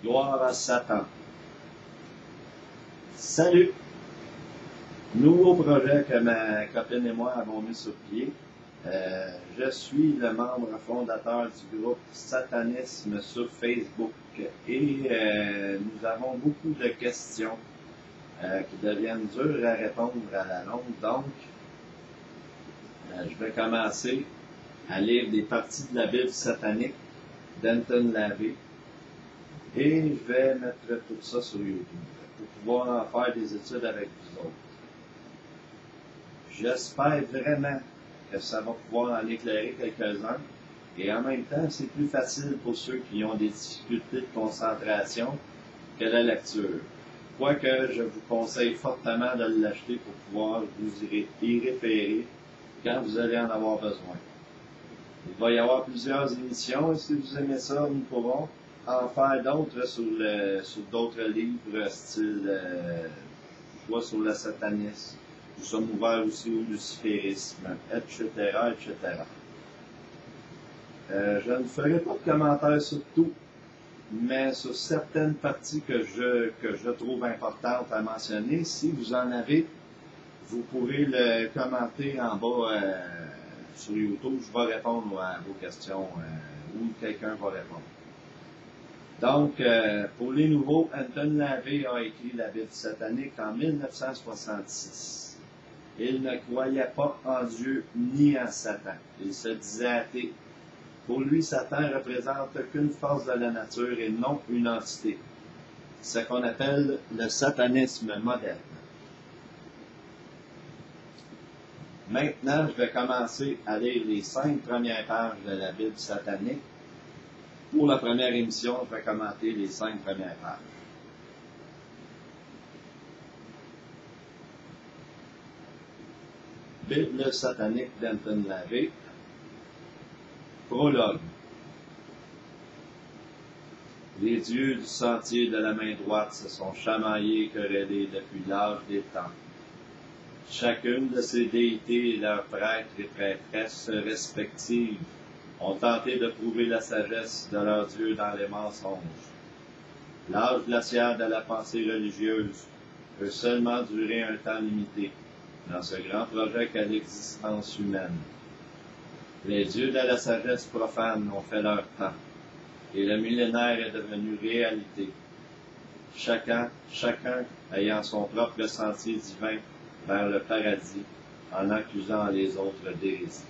Gloire à Satan. Salut! Nouveau projet que ma copine et moi avons mis sur pied. Je suis le membre fondateur du groupe Satanisme sur Facebook et nous avons beaucoup de questions qui deviennent dures à répondre à la longue. Donc, je vais commencer à lire des parties de la Bible satanique d'Anton LaVey et je vais mettre tout ça sur YouTube pour pouvoir en faire des études avec vous autres. J'espère vraiment que ça va pouvoir en éclairer quelques-uns et en même temps, c'est plus facile pour ceux qui ont des difficultés de concentration que la lecture. Quoique je vous conseille fortement de l'acheter pour pouvoir vous y référer quand vous allez en avoir besoin. Il va y avoir plusieurs émissions et si vous aimez ça, nous pourrons en faire d'autres sur d'autres livres, style soit sur le satanisme. Nous sommes ouverts aussi au luciférisme, etc., etc. Je ne ferai pas de commentaires sur tout, mais sur certaines parties que je trouve importantes à mentionner. Si vous en avez, vous pouvez le commenter en bas sur YouTube. Je vais répondre à vos questions ou quelqu'un va répondre. Donc, pour les nouveaux, Anton LaVey a écrit la Bible satanique en 1966. Il ne croyait pas en Dieu ni en Satan. Il se disait athée. Pour lui, Satan représente qu'une force de la nature et non une entité. C'est ce qu'on appelle le satanisme moderne. Maintenant, je vais commencer à lire les 5 premières pages de la Bible satanique. Pour la première émission, je vais commenter les 5 premières pages. Bible satanique d'Anton LaVey. Prologue. Les dieux du sentier de la main droite se sont chamaillés et querellés depuis l'âge des temps. Chacune de ces déités et leurs prêtres et prêtresses respectives ont tenté de prouver la sagesse de leurs dieux dans les mensonges. L'âge glaciaire de la pensée religieuse peut seulement durer un temps limité dans ce grand projet qu'est l'existence humaine. Les dieux de la sagesse profane ont fait leur temps, et le millénaire est devenu réalité. Chacun ayant son propre sentier divin vers le paradis, en accusant les autres d'hérésie.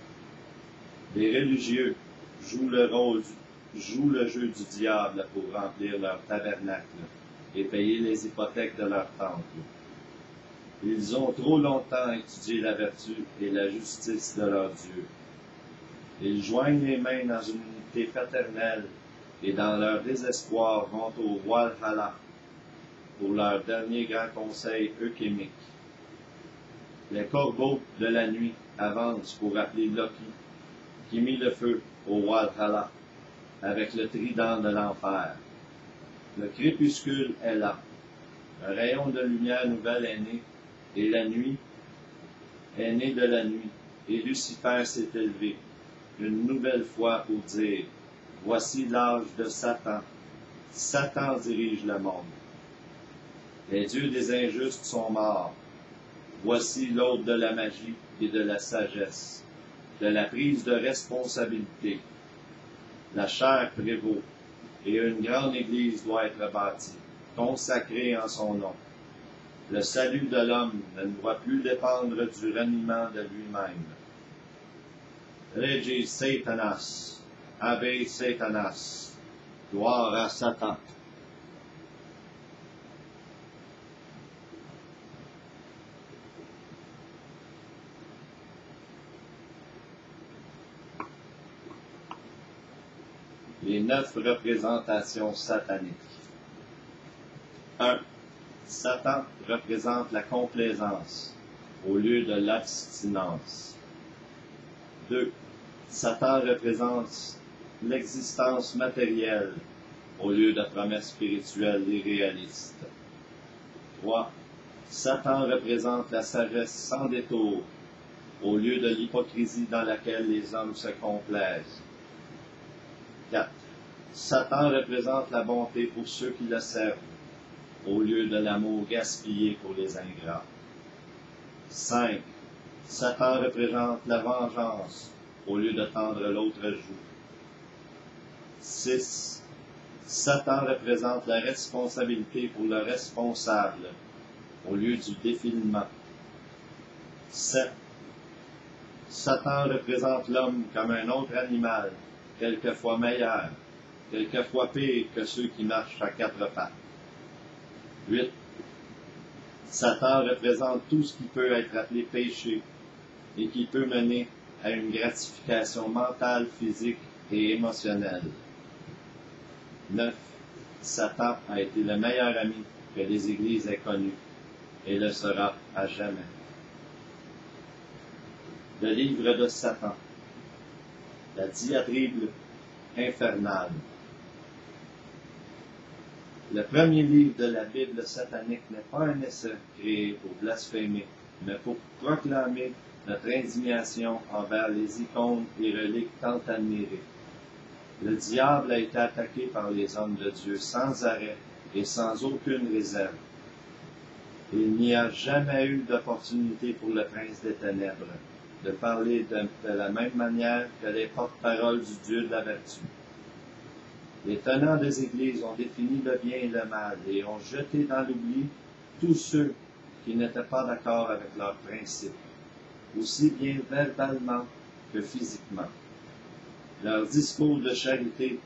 Les religieux jouent le jeu du diable pour remplir leur tabernacle et payer les hypothèques de leur temple. Ils ont trop longtemps étudié la vertu et la justice de leur Dieu. Ils joignent les mains dans une unité fraternelle et dans leur désespoir vont au Walhalla pour leur dernier grand conseil euchémique. Les corbeaux de la nuit avancent pour appeler Loki, qui mit le feu au Walhalla avec le trident de l'enfer. Le crépuscule est là. Un rayon de lumière nouvelle est né, et la nuit est née de la nuit, et Lucifer s'est élevé, une nouvelle fois pour dire, voici l'âge de Satan. Satan dirige le monde. Les dieux des injustes sont morts. Voici l'hôte de la magie et de la sagesse, de la prise de responsabilité. La chair prévaut, et une grande église doit être bâtie, consacrée en son nom. Le salut de l'homme ne doit plus dépendre du reniement de lui-même. Régis Satanas, Ave Satanas, gloire à Satan. Les 9 représentations sataniques. 1. Satan représente la complaisance au lieu de l'abstinence. 2. Satan représente l'existence matérielle au lieu de promesses spirituelles et réalistes. 3. Satan représente la sagesse sans détour au lieu de l'hypocrisie dans laquelle les hommes se complaisent. 4. Satan représente la bonté pour ceux qui le servent, au lieu de l'amour gaspillé pour les ingrats. 5. Satan représente la vengeance, au lieu de tendre l'autre joue. 6. Satan représente la responsabilité pour le responsable, au lieu du défilement. 7. Satan représente l'homme comme un autre animal, quelquefois meilleur, quelquefois pire que ceux qui marchent à quatre pattes. 8. Satan représente tout ce qui peut être appelé péché et qui peut mener à une gratification mentale, physique et émotionnelle. 9. Satan a été le meilleur ami que les Églises aient connu et le sera à jamais. Le livre de Satan, la diatribe infernale. Le premier livre de la Bible satanique n'est pas un essai créé pour blasphémer, mais pour proclamer notre indignation envers les icônes et reliques tant admirées. Le diable a été attaqué par les hommes de Dieu sans arrêt et sans aucune réserve. Il n'y a jamais eu d'opportunité pour le prince des ténèbres de parler de la même manière que les porte-paroles du Dieu de la vertu. Les tenants des églises ont défini le bien et le mal et ont jeté dans l'oubli tous ceux qui n'étaient pas d'accord avec leurs principes, aussi bien verbalement que physiquement. Leur discours de charité,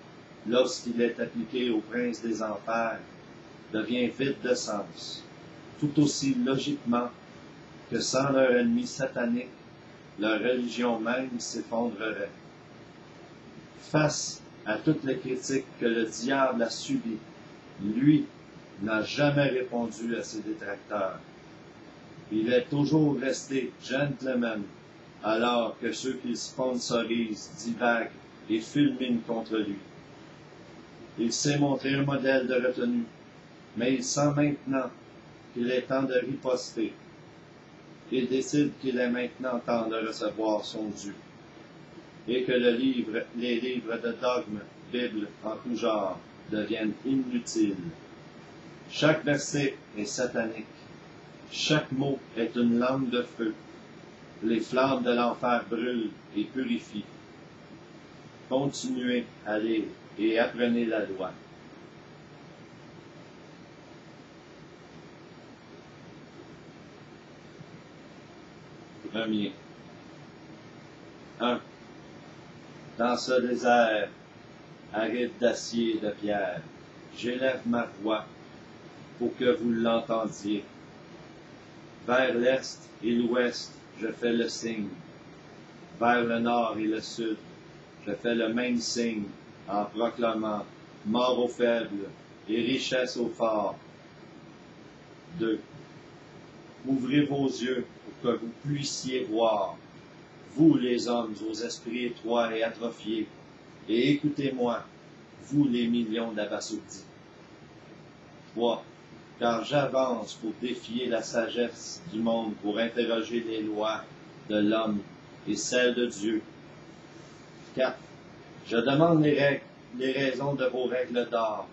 lorsqu'il est appliqué au prince des enfers, devient vide de sens, tout aussi logiquement que sans leur ennemi satanique, leur religion même s'effondrerait. Face à toutes les critiques que le diable a subies, lui n'a jamais répondu à ses détracteurs. Il est toujours resté gentleman, alors que ceux qu'il sponsorise divaguent et fulminent contre lui. Il s'est montré un modèle de retenue, mais il sent maintenant qu'il est temps de riposter. Il décide qu'il est maintenant temps de recevoir son dû, et que les livres de dogmes, Bible en tout genre, deviennent inutiles. Chaque verset est satanique. Chaque mot est une lame de feu. Les flammes de l'enfer brûlent et purifient. Continuez à lire et apprenez la loi. Premier. 1. Dans ce désert, aride d'acier et de pierre, j'élève ma voix pour que vous l'entendiez. Vers l'est et l'ouest, je fais le signe. Vers le nord et le sud, je fais le même signe en proclamant mort aux faibles et richesse aux forts. 2. Ouvrez vos yeux pour que vous puissiez voir, vous les hommes aux esprits étroits et atrophiés, et écoutez-moi, vous les millions d'abasourdis. 3. Car j'avance pour défier la sagesse du monde, pour interroger les lois de l'homme et celles de Dieu. 4. Je demande les raisons de vos règles d'or,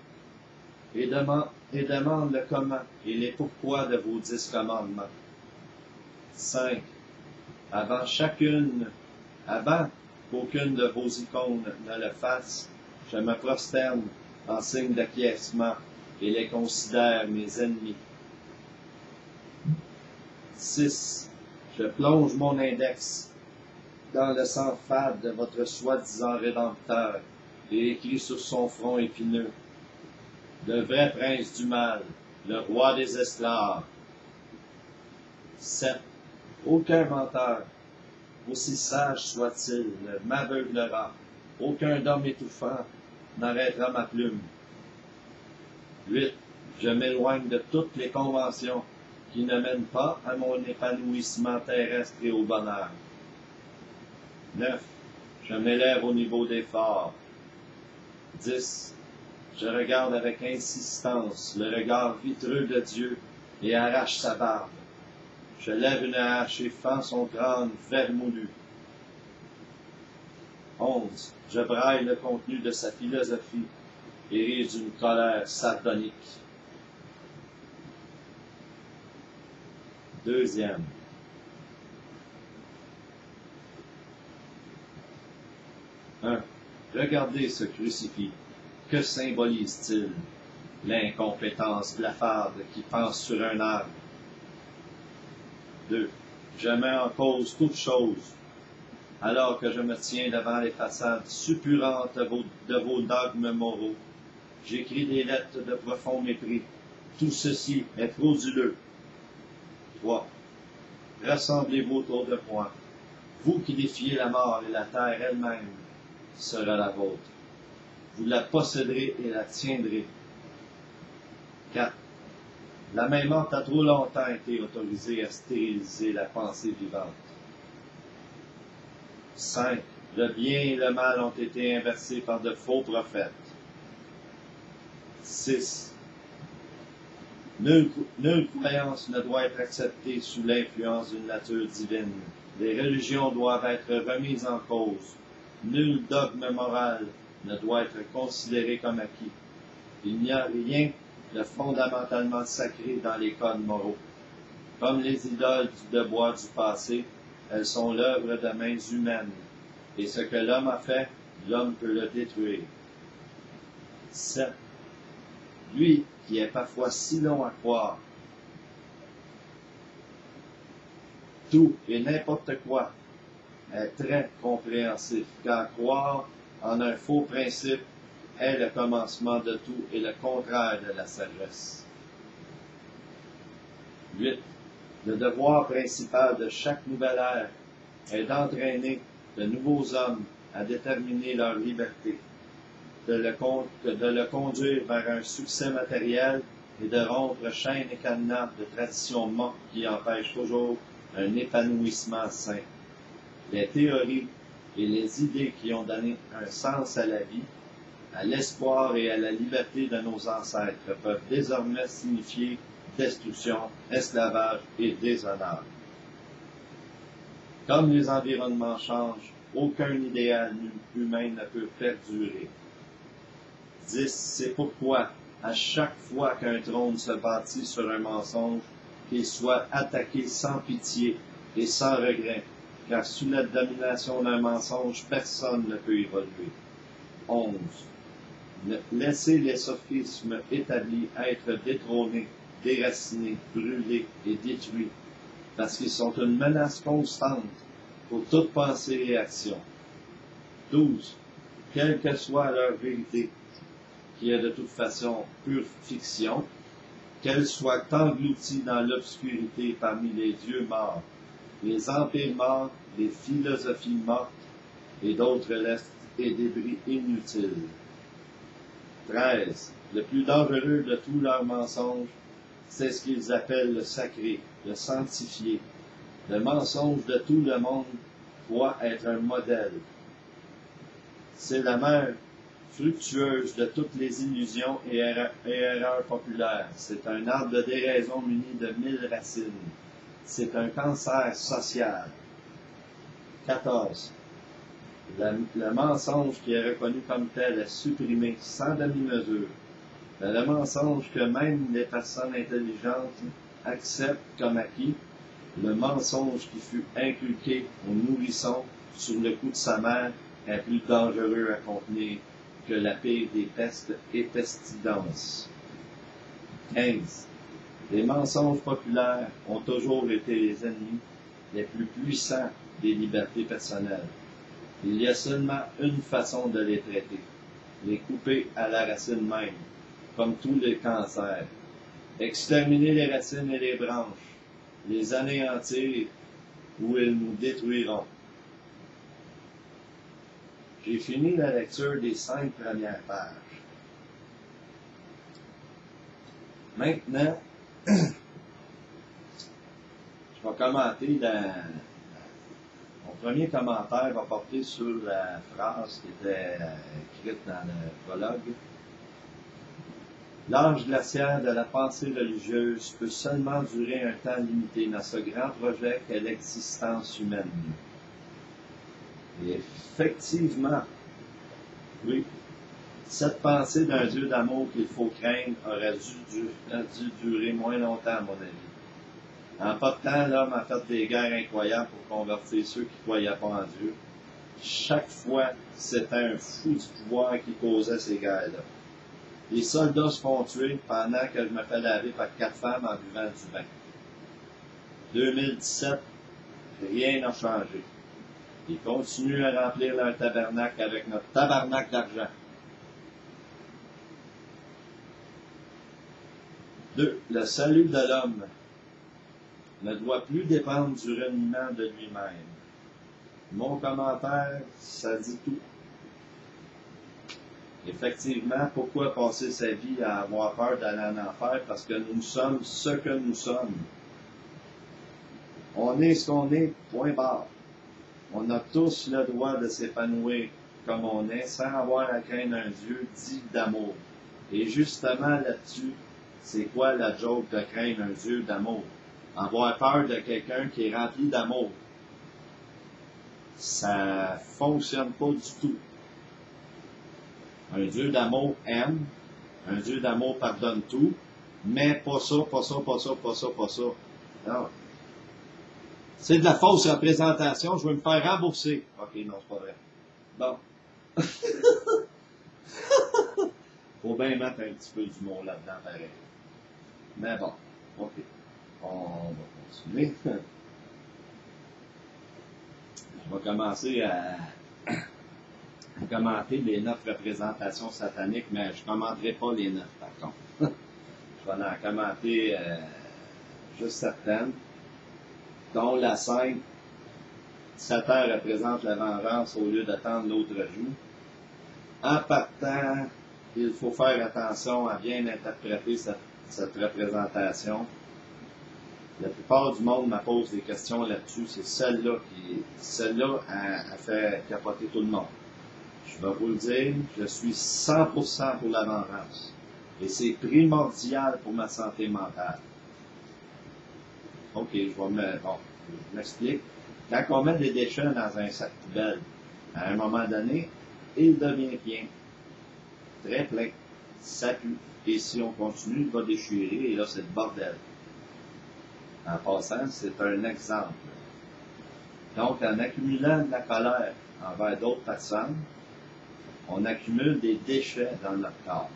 et demande le comment et les pourquoi de vos 10 commandements. 5. Avant qu'aucune de vos icônes ne le fasse, je me prosterne en signe d'acquiescement et les considère mes ennemis. 6. Je plonge mon index dans le sang fade de votre soi-disant rédempteur et écris sur son front épineux: le vrai prince du mal, le roi des esclaves. 7. Aucun menteur, aussi sage soit-il, ne m'aveuglera. Aucun homme étouffant n'arrêtera ma plume. 8. Je m'éloigne de toutes les conventions qui ne mènent pas à mon épanouissement terrestre et au bonheur. 9. Je m'élève au niveau des forts. 10. Je regarde avec insistance le regard vitreux de Dieu et arrache sa barbe. Je lève une hache et fends son crâne vermoulu. 11. Je braille le contenu de sa philosophie et rit d'une colère sardonique. Deuxième. Regardez ce crucifix. Que symbolise-t-il? L'incompétence blafarde qui pense sur un arbre. 2. Je mets en cause toute chose, alors que je me tiens devant les façades suppurantes de vos dogmes moraux. J'écris des lettres de profond mépris. Tout ceci est frauduleux. 3. Rassemblez-vous autour de moi. Vous qui défiez la mort et la terre elle-même sera la vôtre. Vous la posséderez et la tiendrez. 4. La main morte a trop longtemps été autorisée à stériliser la pensée vivante. 5. Le bien et le mal ont été inversés par de faux prophètes. 6. Nulle croyance ne doit être acceptée sous l'influence d'une nature divine. Les religions doivent être remises en cause. Nul dogme moral ne doit être considéré comme acquis. Il n'y a rien de fondamentalement sacré dans les codes moraux. Comme les idoles de bois du passé, elles sont l'œuvre de mains humaines, et ce que l'homme a fait, l'homme peut le détruire. 7. Lui qui est parfois si long à croire, tout et n'importe quoi est très compréhensif, car croire en un faux principe est le commencement de tout et le contraire de la sagesse. 8. Le devoir principal de chaque nouvelle ère est d'entraîner de nouveaux hommes à déterminer leur liberté, de le conduire vers un succès matériel et de rompre chaînes et cadenas de traditions mortes qui empêchent toujours un épanouissement sain. Les théories et les idées qui ont donné un sens à la vie, à l'espoir et à la liberté de nos ancêtres peuvent désormais signifier destruction, esclavage et déshonneur. Comme les environnements changent, aucun idéal humain ne peut perdurer. 10. C'est pourquoi, à chaque fois qu'un trône se bâtit sur un mensonge, qu'il soit attaqué sans pitié et sans regret, car sous la domination d'un mensonge, personne ne peut évoluer. 11. Laissez les sophismes établis être détrônés, déracinés, brûlés et détruits, parce qu'ils sont une menace constante pour toute pensée et action. 12. Quelle que soit leur vérité, qui est de toute façon pure fiction, qu'elle soit engloutie dans l'obscurité parmi les dieux morts, les empires morts, les philosophies mortes et d'autres restes et débris inutiles. 13. Le plus dangereux de tous leurs mensonges, c'est ce qu'ils appellent le sacré, le sanctifié. Le mensonge de tout le monde croit être un modèle. C'est la mère fructueuse de toutes les illusions et erreurs populaires. C'est un arbre de déraison muni de 1000 racines. C'est un cancer social. 14. Le mensonge qui est reconnu comme tel est supprimé sans demi-mesure. Le mensonge que même les personnes intelligentes acceptent comme acquis, le mensonge qui fut inculqué au nourrisson sur le cou de sa mère est plus dangereux à contenir que la pire des pestes et pestilences. 15. Les mensonges populaires ont toujours été les ennemis les plus puissants des libertés personnelles. Il y a seulement une façon de les traiter, les couper à la racine même, comme tous les cancers. Exterminer les racines et les branches, les anéantir ou ils nous détruiront. J'ai fini la lecture des 5 premières pages. Maintenant, je vais commenter mon premier commentaire va porter sur la phrase qui était écrite dans le prologue. L'âge glaciaire de la pensée religieuse peut seulement durer un temps limité dans ce grand projet qu'est l'existence humaine. Et effectivement, oui, Cette pensée d'un Dieu d'amour qu'il faut craindre aurait dû durer moins longtemps, à mon avis. En pas de temps, l'homme a fait des guerres incroyables pour convertir ceux qui ne croyaient pas en Dieu. Chaque fois, c'était un fou du pouvoir qui causait ces guerres-là. Les soldats se font tuer pendant que je me fais laver par 4 femmes en buvant du vin. 2017, rien n'a changé. Ils continuent à remplir leur tabernacle avec notre tabernacle d'argent. 2. Le salut de l'homme ne doit plus dépendre du reniement de lui-même. Mon commentaire, ça dit tout. Effectivement, pourquoi passer sa vie à avoir peur d'aller en enfer? Parce que nous sommes ce que nous sommes. On est ce qu'on est, point barre. On a tous le droit de s'épanouir comme on est, sans avoir à craindre un Dieu dit d'amour. Et justement là-dessus, c'est quoi la joke de craindre un Dieu d'amour? Avoir peur de quelqu'un qui est rempli d'amour. Ça fonctionne pas du tout. Un Dieu d'amour aime, un Dieu d'amour pardonne tout, mais pas ça, pas ça, pas ça, pas ça, pas ça. Non. C'est de la fausse représentation, je veux me faire rembourser. Ok, non, c'est pas vrai. Bon. Faut bien mettre un petit peu d'humour là-dedans, pareil. Mais bon, ok. On va continuer. Je vais commencer à commenter les 9 représentations sataniques, mais je ne commenterai pas les 9 par contre. Je vais en commenter juste certaines, dont la 5, Satan représente la vengeance au lieu d'attendre l'autre joue. En partant, il faut faire attention à bien interpréter cette représentation. La plupart du monde me pose des questions là-dessus. C'est celle-là a fait capoter tout le monde. Je vais vous le dire, je suis 100% pour la vengeance. Et c'est primordial pour ma santé mentale. OK, je m'explique. Quand on met des déchets dans un sac poubelle, à un moment donné, il devient plein. Très plein. Ça pue. Et si on continue, il va déchirer, et là, c'est le bordel. En passant, c'est un exemple. Donc, en accumulant de la colère envers d'autres personnes, on accumule des déchets dans notre corps.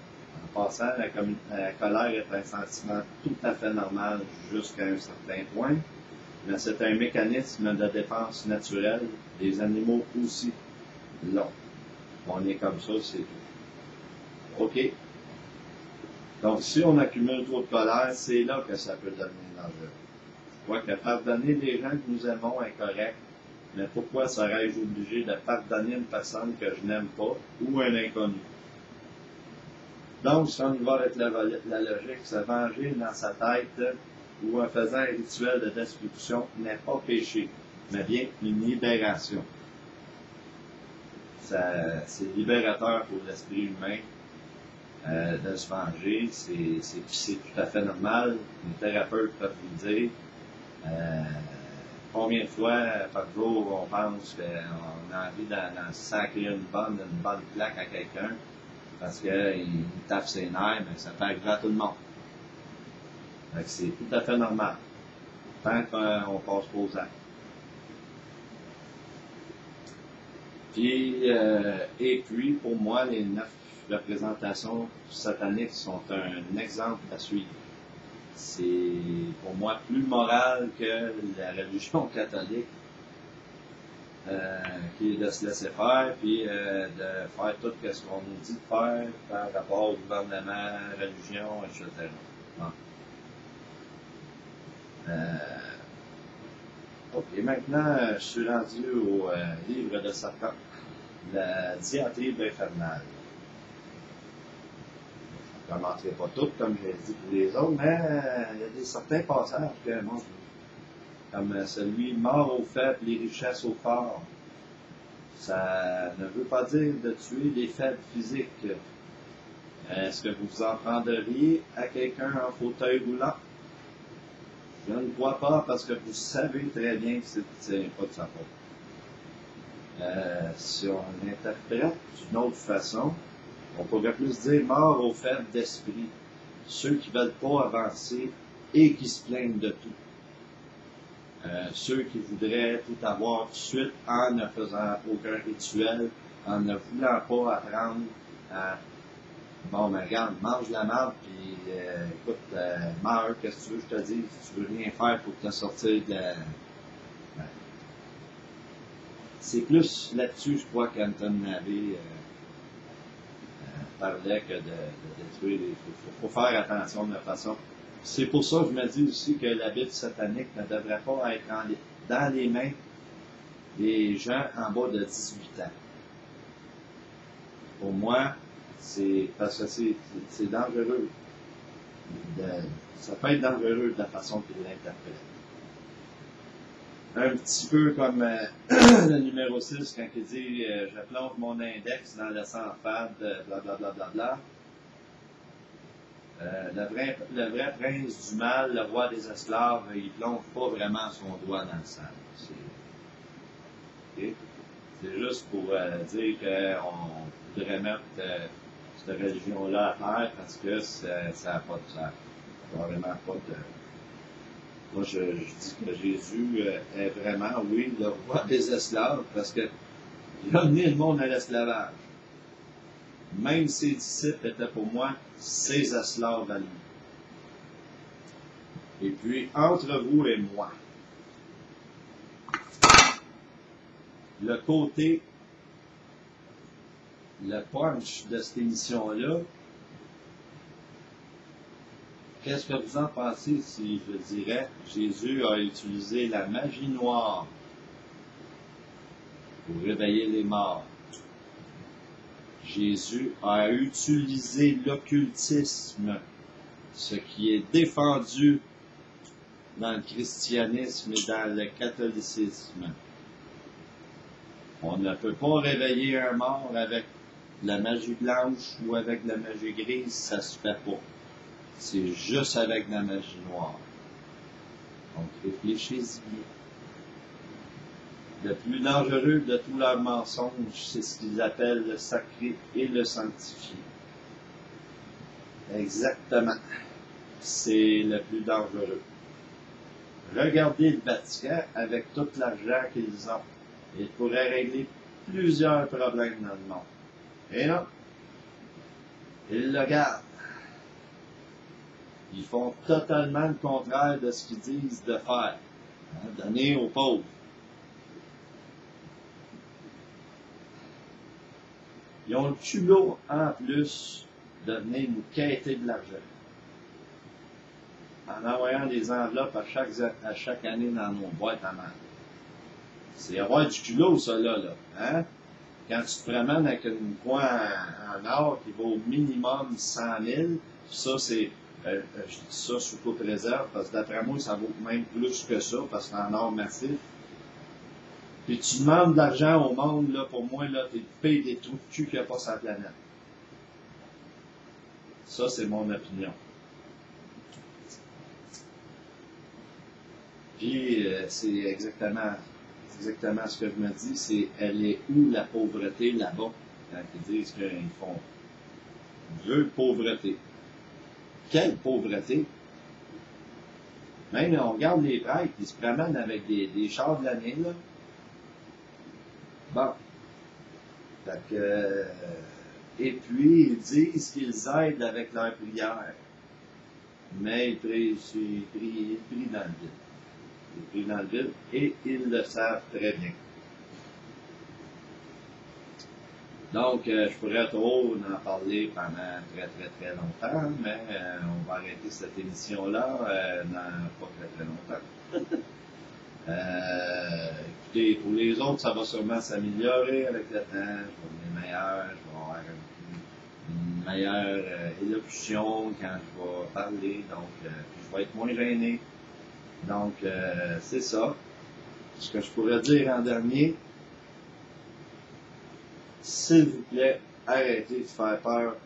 En passant, la colère est un sentiment tout à fait normal jusqu'à un certain point, mais c'est un mécanisme de défense naturelle. Les animaux aussi l'ont. On est comme ça, c'est tout. OK? Donc, si on accumule trop de colère, c'est là que ça peut devenir dangereux. Je crois que pardonner les gens que nous aimons est correct, mais pourquoi serais-je obligé de pardonner une personne que je n'aime pas ou un inconnu? Donc, si on y va avec la logique, se venger dans sa tête ou en faisant un rituel de destruction n'est pas péché, mais bien une libération. C'est libérateur pour l'esprit humain de se venger, c'est tout à fait normal. Les thérapeutes peuvent vous le dire. Combien de fois par jour on pense qu'on a envie d'en sacrer une bonne claque à quelqu'un parce qu'il tape ses nerfs, mais ça peut arriver à tout le monde. Donc c'est tout à fait normal, tant qu'on passe pas aux actes. Et puis, pour moi, les 9 représentations sataniques sont un exemple à suivre. C'est pour moi plus moral que la religion catholique, qui est de se laisser faire, puis de faire tout ce qu'on nous dit de faire par rapport au gouvernement, religion, etc. Bon. OK, maintenant, je suis rendu au livre de Satan, la diatribe infernale. Je ne commenterai pas tout, comme j'ai dit pour les autres, mais il y a certains passages que, bon, comme celui mort aux faibles, les richesses aux forts. Ça ne veut pas dire de tuer des faibles physiques. Est-ce que vous en prendriez à quelqu'un en fauteuil roulant? Je ne crois pas, parce que vous savez très bien que c'est pas de sa faute. Si on l'interprète d'une autre façon, On pourrait plus dire mort aux faibles d'esprit, ceux qui ne veulent pas avancer et qui se plaignent de tout. Ceux qui voudraient tout avoir tout de suite en ne faisant aucun rituel, en ne voulant pas apprendre à bon, mais regarde, mange la marde, puis écoute, meurs, qu'est-ce que tu veux que je te dise? Si tu veux rien faire pour te sortir de la... Ben, c'est plus là-dessus, je crois, qu'Anton Navé parlait que de détruire les... faut faire attention de la façon. C'est pour ça que je me dis aussi que la Bible satanique ne devrait pas être dans les mains des gens en bas de 18 ans. Pour moi, c'est parce que c'est dangereux. Ça peut être dangereux de la façon qu'il l'interprète. Un petit peu comme le numéro 6, quand il dit je plonge mon index dans le sang fade, blablabla. Le vrai prince du mal, le roi des esclaves, il plonge pas vraiment son doigt dans le sang. Okay? C'est juste pour dire qu'on voudrait mettre cette religion-là à terre parce que ça n'a pas de sens. Ça n'a vraiment pas de... Moi, je dis que Jésus est vraiment, oui, le roi des esclaves parce qu'il a amené le monde à l'esclavage. Même ses disciples étaient pour moi ses esclaves à lui. Et puis, entre vous et moi, le côté, le punch de cette émission-là, qu'est-ce que vous en pensez si je dirais Jésus a utilisé la magie noire pour réveiller les morts? Jésus a utilisé l'occultisme, ce qui est défendu dans le christianisme et dans le catholicisme. On ne peut pas réveiller un mort avec la magie blanche ou avec la magie grise, ça se fait pas. C'est juste avec la magie noire. Donc réfléchissez bien. Le plus dangereux de tous leurs mensonges, c'est ce qu'ils appellent le sacré et le sanctifié. Exactement. C'est le plus dangereux. Regardez le Vatican avec tout l'argent qu'ils ont. Ils pourraient régler plusieurs problèmes dans le monde. Et non, ils le gardent. Ils font totalement le contraire de ce qu'ils disent de faire. Donner aux pauvres. Ils ont le culot en plus de venir nous quêter de l'argent. En envoyant des enveloppes à chaque année dans nos boîtes à mal. C'est avoir du culot, ça, là. Hein? Quand tu te promènes avec une coin en or qui vaut au minimum 100 000, ça, c'est, je dis ça sous toute réserve, parce que d'après moi, ça vaut même plus que ça, parce que c'est en or massif. Puis tu demandes de l'argent au monde, là, pour moi, là, t'es payé des trous de cul qu'il n'y a pas sur la planète. Ça, c'est mon opinion. Puis, c'est exactement ce que je me dis, c'est elle est où la pauvreté là-bas, quand ils disent qu'ils font vœu de pauvreté. Quelle pauvreté? Même, on regarde les prêtres, ils se promènent avec des chars de l'année, là. Bon. Fait que, et puis, ils disent qu'ils aident avec leur prière. Mais ils prient dans le vide. Ils prient dans le vide et ils le savent très bien. Donc, je pourrais trop en parler pendant très, très, très longtemps, mais on va arrêter cette émission-là dans pas très, très longtemps. Écoutez, pour les autres, ça va sûrement s'améliorer avec le temps. Je vais devenir meilleur, je vais avoir une meilleure élocution quand je vais parler, donc je vais être moins gêné. Donc, c'est ça. Ce que je pourrais dire en dernier, s'il vous plaît, arrêtez de faire peur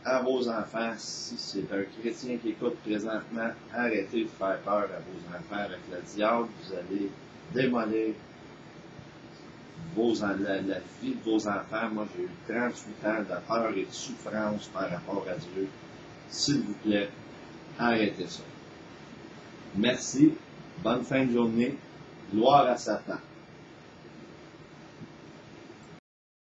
à vos enfants. Si c'est un chrétien qui écoute présentement, arrêtez de faire peur à vos enfants avec le diable. Vous allez démolir la vie de vos enfants. Moi, j'ai eu 38 ans de peur et de souffrance par rapport à Dieu. S'il vous plaît, arrêtez ça. Merci. Bonne fin de journée. Gloire à Satan.